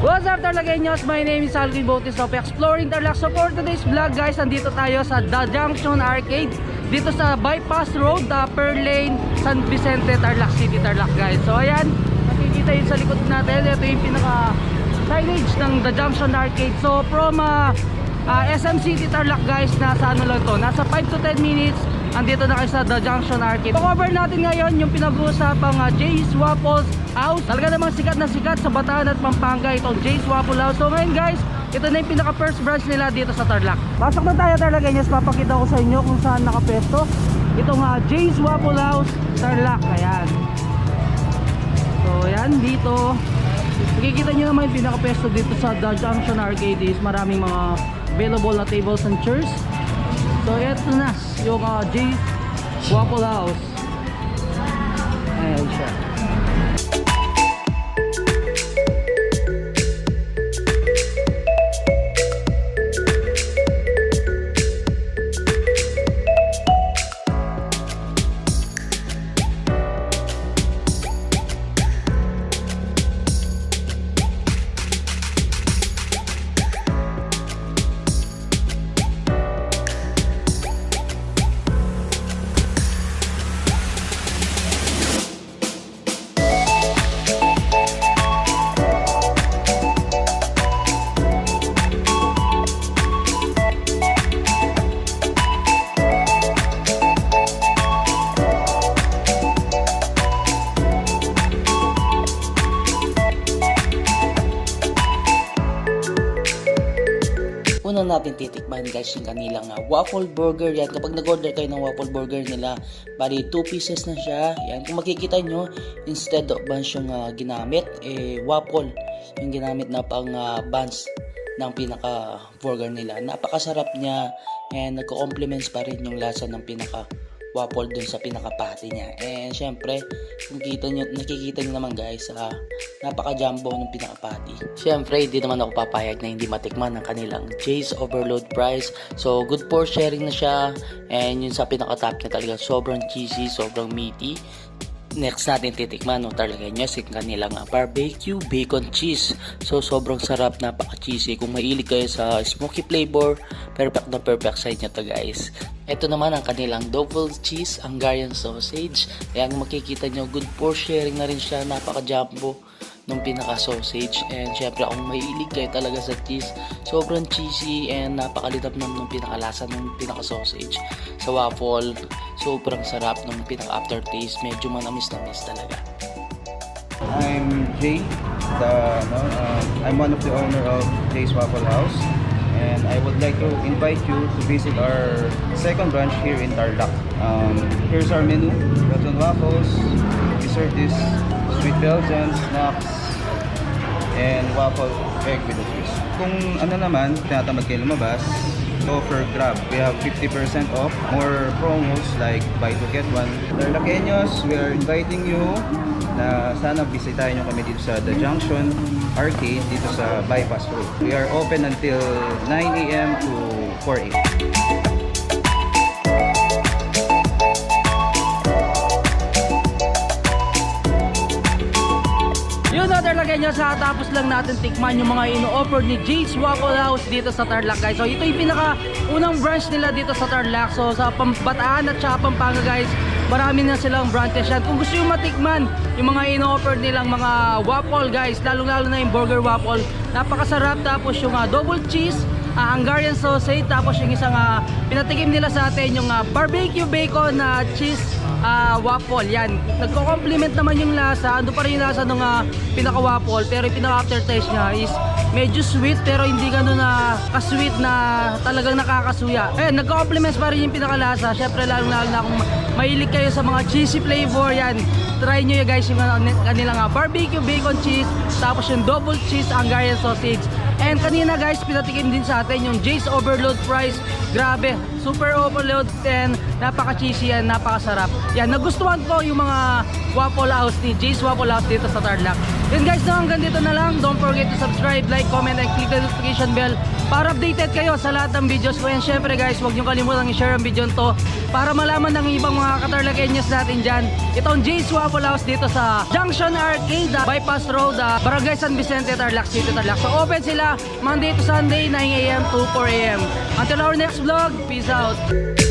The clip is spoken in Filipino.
What's up Tarlagueños? My name is Alvin Botis of Exploring Tarlac. So for today's vlog guys, andito tayo sa The Junction Arcade dito sa Bypass Road, Per Lane, San Vicente, Tarlac City, Tarlac guys. So ayan, nakikita yun sa likod natin. Ito yung pinaka signage ng The Junction Arcade. So from SM City Tarlac guys, nasa ano lang to, nasa 5 to 10 minutes andito na kayo sa The Junction Arcade. Cover natin ngayon yung pinag-uusapang Jay's Waffles House. Talaga namang sikat na sikat sa Bataan at Pampanga itong Jay's Waffle House. So ngayon guys, ito na yung pinaka first branch nila dito sa Tarlac. Pasok na tayo Tarlagueños, papakita ko sa inyo kung saan nakapesto itong Jay's Waffle House Tarlac. Ayan. So ayan, dito makikita nyo naman yung pinaka-pesto dito sa The Junction Arcade is maraming mga available na tables and chairs. So ito na yung Jay's Waffle House. Ayan siya. Una natin titikman guys yung kanilang waffle burger. Yan, kapag nag-order kayo ng waffle burger nila, bali 2 pieces na siya. Yan, kung makikita nyo, instead of buns yung ginamit, waffle yung ginamit na pang buns ng pinaka burger nila. Napakasarap niya and nagko-complements pa rin yung lasa ng pinaka waffle dun sa pinaka patty niya. And syempre, nakikita nyo naman guys, napaka-jumbo ng pinaka patty. Syempre, hindi naman ako papayag na hindi matikman ng kanilang Jay's Overload Fries. So, good for sharing na siya. And yun sa pinaka-top niya talaga, sobrang cheesy, sobrang meaty. Next natin titikman Tarlagueños yung kanilang barbecue bacon cheese. So sobrang sarap, napaka-cheesy. Kung mahilig kayo sa smoky flavor, perfect na perfect side nyo to guys. Ito naman ang kanilang double cheese Hungarian sausage. Ayan, makikita nyo, good for sharing na rin siya, napaka-jumbo ng pinaka-sausage. And syempre kung mahilig kayo talaga sa cheese, sobrang cheesy and napakalitap ng pinaka-lasa ng pinaka-sausage. Sa waffle, sobrang sarap ng pinaka-aftertaste, medyo manamis-namis talaga. I'm Jay, I'm one of the owner of Jay's Waffle House, and I would like to invite you to visit our second branch here in Tarlac. Here's our menu: Belgian waffles. We serve this sweet Belgian snacks and waffle egg with a twist. Kung ano naman, tinatamad kayo lumabas, go for Grab. We have 50% off, more promos like buy to get one. Tarlagueños, we are inviting you na sana bisitahin nyo kami dito sa The Junction Arcade dito sa Bypass Road. We are open until 9 AM to 4 AM. Yun Tarlagueños, tapos lang natin tikman yung mga ino-offer ni Jay's Waffle House dito sa Tarlac guys. So ito yung pinaka-unang branch nila dito sa Tarlac. So sa Bataan at saka Pampanga guys, marami na silang branches yan. Kung gusto yung matikman yung mga ino-offer nilang mga waffle guys, lalong-lalo na yung burger waffle, napakasarap. Tapos yung double cheese Hungarian sausage, tapos yung isang pinatikim nila sa atin yung barbecue bacon cheese waffle. Yan, nagko-complement naman yung lasa. Ando pa rin yung lasa ng pinaka-waffle, pero yung pinaka-aftertaste niya is medyo sweet, pero hindi gano'n na ka-sweet na talagang nakakasuya. Nagko-complements pa rin yung pinaka-lasa. Syempre lalong-lalo na kung mahilig kayo sa mga cheesy flavor, yan, try nyo guys yung kanilang barbecue bacon cheese, tapos yung double cheese Hungarian sausage. And kanina guys, pinatikim din sa atin yung Jay's Overload Fries. Grabe, super overload and napaka-cheesy and napakasarap. Yan, nagustuhan ko yung mga Waffle House ni Jay's Waffle House dito sa Tarlac. Yun guys, no, hanggang dito na lang. Don't forget to subscribe, like, comment, and click the notification bell para updated kayo sa lahat ng videos ko. And syempre guys, huwag nyo kalimutan i-share ang video to para malaman ng ibang mga Katarlaceños natin dyan. Ito ang Jay's Waffle House dito sa Junction Arcade, Bypass Road, Barangay San Vicente, Tarlac City, Tarlac. So open sila Monday to Sunday, 9 AM to 4 AM. Until our next vlog, peace out!